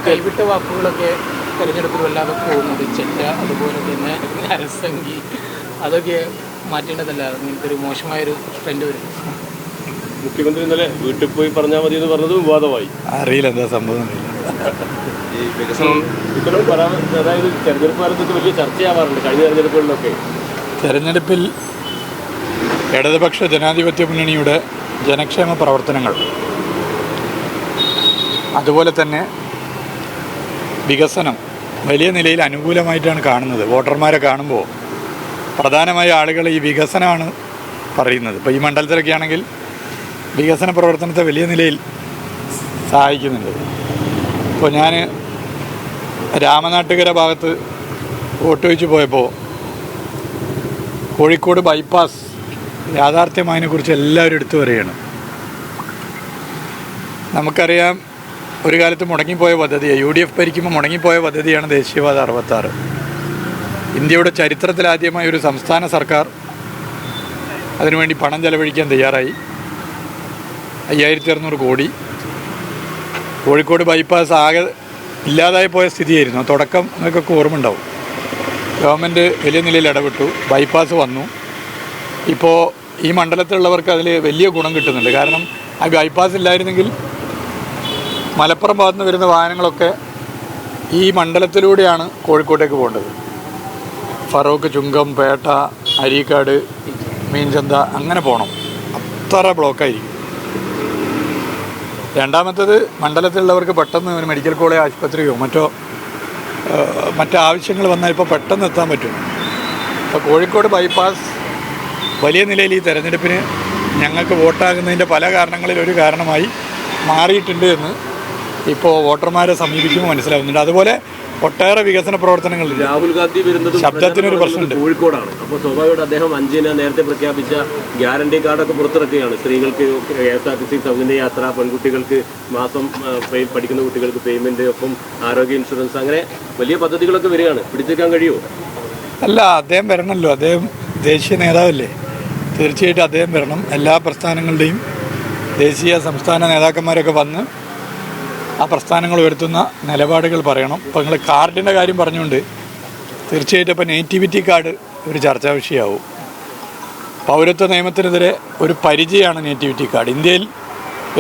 കൈവിട്ട വാക്കുകളൊക്കെ തെരഞ്ഞെടുപ്പിൽ വല്ലാതെ പോകുന്നത് ചെറ്റ, അതുപോലെ തന്നെ അരസംഗി, അതൊക്കെ മാറ്റേണ്ടതല്ല. അങ്ങനത്തെ ഒരു മോശമായൊരു ട്രെൻഡ് വരും. മുഖ്യമന്ത്രി ഇന്നലെ വീട്ടിൽ പോയി പറഞ്ഞാൽ മതി എന്ന് പറഞ്ഞത് വിവാദമായി. അറിയില്ല എന്താ സംഭവം. ഈ വികസനം അതായത് തെരഞ്ഞെടുപ്പ് കാലത്തൊക്കെ വലിയ ചർച്ചയാവാറുണ്ട്. കഴിഞ്ഞ തെരഞ്ഞെടുപ്പുകളിലൊക്കെ തെരഞ്ഞെടുപ്പിൽ ഇടതുപക്ഷ ജനാധിപത്യ മുന്നണിയുടെ ജനക്ഷേമ പ്രവർത്തനങ്ങൾ, അതുപോലെ തന്നെ വികസനം വലിയ നിലയിൽ അനുകൂലമായിട്ടാണ് കാണുന്നത്. വോട്ടർമാരെ കാണുമ്പോൾ പ്രധാനമായ ആളുകൾ ഈ വികസനമാണ് പറയുന്നത്. ഇപ്പോൾ ഈ മണ്ഡലത്തിലൊക്കെ ആണെങ്കിൽ വികസന പ്രവർത്തനത്തെ വലിയ നിലയിൽ സഹായിക്കുന്നുണ്ട്. ഇപ്പോൾ ഞാൻ രാമനാട്ടുകര ഭാഗത്ത് വോട്ട് വെച്ച് പോയപ്പോൾ കോഴിക്കോട് ബൈപ്പാസ് യാഥാർത്ഥ്യമായതിനെക്കുറിച്ച് എല്ലാവരും എടുത്തു പറയുകയാണ്. നമുക്കറിയാം, ഒരു കാലത്ത് മുടങ്ങിപ്പോയ പദ്ധതിയാണ്, UDF ഭരിക്കുമ്പോൾ മുടങ്ങിപ്പോയ പദ്ധതിയാണ് ദേശീയപാത 66. ഇന്ത്യയുടെ ചരിത്രത്തിലാദ്യമായി ഒരു സംസ്ഥാന സർക്കാർ അതിനുവേണ്ടി പണം ചെലവഴിക്കാൻ തയ്യാറായി. 5600 കോടി. കോഴിക്കോട് ബൈപ്പാസ് ആകെ ഇല്ലാതായി പോയ സ്ഥിതിയായിരുന്നു. തുടക്കം നിങ്ങൾക്കൊക്കെ ഓർമ്മ ഉണ്ടാവും. ഗവൺമെൻറ് വലിയ നിലയിൽ ഇടപെട്ടു, ബൈപ്പാസ് വന്നു. ഇപ്പോൾ ഈ മണ്ഡലത്തിലുള്ളവർക്ക് അതിൽ വലിയ ഗുണം കിട്ടുന്നുണ്ട്. കാരണം ആ ബൈപ്പാസ് ഇല്ലായിരുന്നെങ്കിൽ മലപ്പുറം ഭാഗത്തുനിന്ന് വരുന്ന വാഹനങ്ങളൊക്കെ ഈ മണ്ഡലത്തിലൂടെയാണ് കോഴിക്കോട്ടേക്ക് പോകേണ്ടത്. ഫറോക്ക്, ചുങ്കം, പേട്ട, അരീക്കാട്, മീൻചന്ത അങ്ങനെ പോകണം. അത്ര ബ്ലോക്കായിരിക്കും. രണ്ടാമത്തത്, മണ്ഡലത്തിലുള്ളവർക്ക് പെട്ടെന്ന് ഒരു മെഡിക്കൽ കോളേജ് ആശുപത്രിയോ മറ്റാവശ്യങ്ങൾ വന്നാൽ ഇപ്പോൾ പെട്ടെന്ന് എത്താൻ പറ്റും. അപ്പോൾ കോഴിക്കോട് ബൈപ്പാസ് വലിയ നിലയിൽ ഈ തെരഞ്ഞെടുപ്പിന് ഞങ്ങൾക്ക് വോട്ടാകുന്നതിൻ്റെ പല കാരണങ്ങളിൽ ഒരു കാരണമായി മാറിയിട്ടുണ്ട് എന്ന് ഇപ്പോൾ വോട്ടർമാരെ സമീപിക്കുമ്പോൾ മനസ്സിലാവുന്നുണ്ട്. അതുപോലെ ഒട്ടേറെ വികസന പ്രവർത്തനങ്ങൾ. രാഹുൽ ഗാന്ധി വരുന്നത് ശബ്ദത്തിനൊരു പ്രശ്നമുണ്ട്. കോഴിക്കോടാണ്. അപ്പോൾ സ്വാഭാവികമായിട്ട് അദ്ദേഹം 5-ന് നേരത്തെ പ്രഖ്യാപിച്ച ഗ്യാരണ്ടി കാർഡൊക്കെ പുറത്തിറക്കുകയാണ്. സ്ത്രീകൾക്ക് KSRTC സൗജന്യ യാത്ര, പെൺകുട്ടികൾക്ക് മാസം പഠിക്കുന്ന കുട്ടികൾക്ക് പേയ്മെന്റ്, ഒപ്പം ആരോഗ്യ ഇൻഷുറൻസ്, അങ്ങനെ വലിയ പദ്ധതികളൊക്കെ വരികയാണ്. പിടിച്ചെടുക്കാൻ കഴിയുമോ? അല്ല, അദ്ദേഹം വരണമല്ലോ. അദ്ദേഹം ദേശീയ നേതാവല്ലേ. തീർച്ചയായിട്ടും അദ്ദേഹം വരണം. എല്ലാ പ്രസ്ഥാനങ്ങളുടെയും ദേശീയ സംസ്ഥാന നേതാക്കന്മാരൊക്കെ വന്ന് ആ പ്രസ്ഥാനങ്ങൾ ഉയർത്തുന്ന നിലപാടുകൾ പറയണം. ഇപ്പോൾ നിങ്ങൾ കാർഡിൻ്റെ കാര്യം പറഞ്ഞുകൊണ്ട് തീർച്ചയായിട്ടും ഇപ്പോൾ നേറ്റിവിറ്റി കാർഡ് ഒരു ചർച്ചാ വിഷയമാവും. പൗരത്വ നിയമത്തിനെതിരെ ഒരു പരിചയമാണ് നേറ്റിവിറ്റി കാർഡ്. ഇന്ത്യയിൽ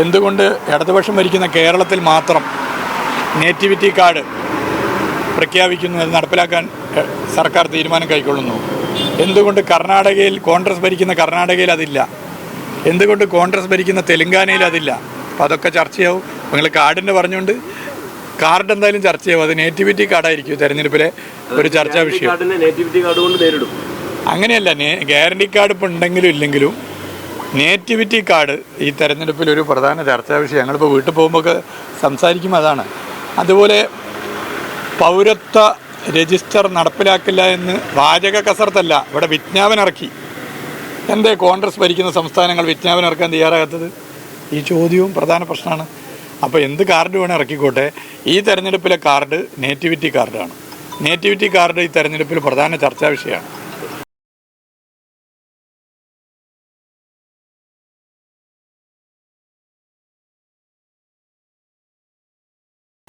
എന്തുകൊണ്ട് ഇടതുപക്ഷം ഭരിക്കുന്ന കേരളത്തിൽ മാത്രം നേറ്റിവിറ്റി കാർഡ് പ്രഖ്യാപിക്കുന്നു, അത് നടപ്പിലാക്കാൻ സർക്കാർ തീരുമാനം കൈക്കൊള്ളുന്നു? എന്തുകൊണ്ട് കർണാടകയിൽ, കോൺഗ്രസ് ഭരിക്കുന്ന കർണാടകയിൽ അതില്ല? എന്തുകൊണ്ട് കോൺഗ്രസ് ഭരിക്കുന്ന തെലങ്കാനയിൽ അതില്ല? അപ്പോൾ അതൊക്കെ ചർച്ചയാവും. നിങ്ങൾ കാർഡിൻ്റെ പറഞ്ഞുകൊണ്ട് കാർഡ് എന്തായാലും ചർച്ചയാവും. അത് നേറ്റിവിറ്റി കാർഡായിരിക്കും തെരഞ്ഞെടുപ്പിലെ ഒരു ചർച്ചാ വിഷയം. അങ്ങനെയല്ല, ഗ്യാരണ്ടി കാർഡ് ഇപ്പോൾ ഉണ്ടെങ്കിലും ഇല്ലെങ്കിലും നേറ്റിവിറ്റി കാർഡ് ഈ തെരഞ്ഞെടുപ്പിൽ ഒരു പ്രധാന ചർച്ചാ വിഷയം. ഞങ്ങളിപ്പോൾ വീട്ടിൽ പോകുമ്പോൾ ഒക്കെ സംസാരിക്കും അതാണ്. അതുപോലെ പൗരത്വ രജിസ്റ്റർ നടപ്പിലാക്കില്ല എന്ന് വാചക കസർത്തല്ല, ഇവിടെ വിജ്ഞാപനം ഇറക്കി. എന്തേ കോൺഗ്രസ് ഭരിക്കുന്ന സംസ്ഥാനങ്ങൾ വിജ്ഞാപനം ഇറക്കാൻ തയ്യാറാകാത്തത്? ഈ ചോദ്യവും പ്രധാന പ്രശ്നമാണ്. അപ്പോൾ എന്ത് കാർഡ് വേണേൽ ഇറക്കിക്കോട്ടെ, ഈ തെരഞ്ഞെടുപ്പിലെ കാർഡ് നേറ്റിവിറ്റി കാർഡാണ്. നേറ്റിവിറ്റി കാർഡ് ഈ തെരഞ്ഞെടുപ്പിൽ പ്രധാന ചർച്ചാ വിഷയമാണ്.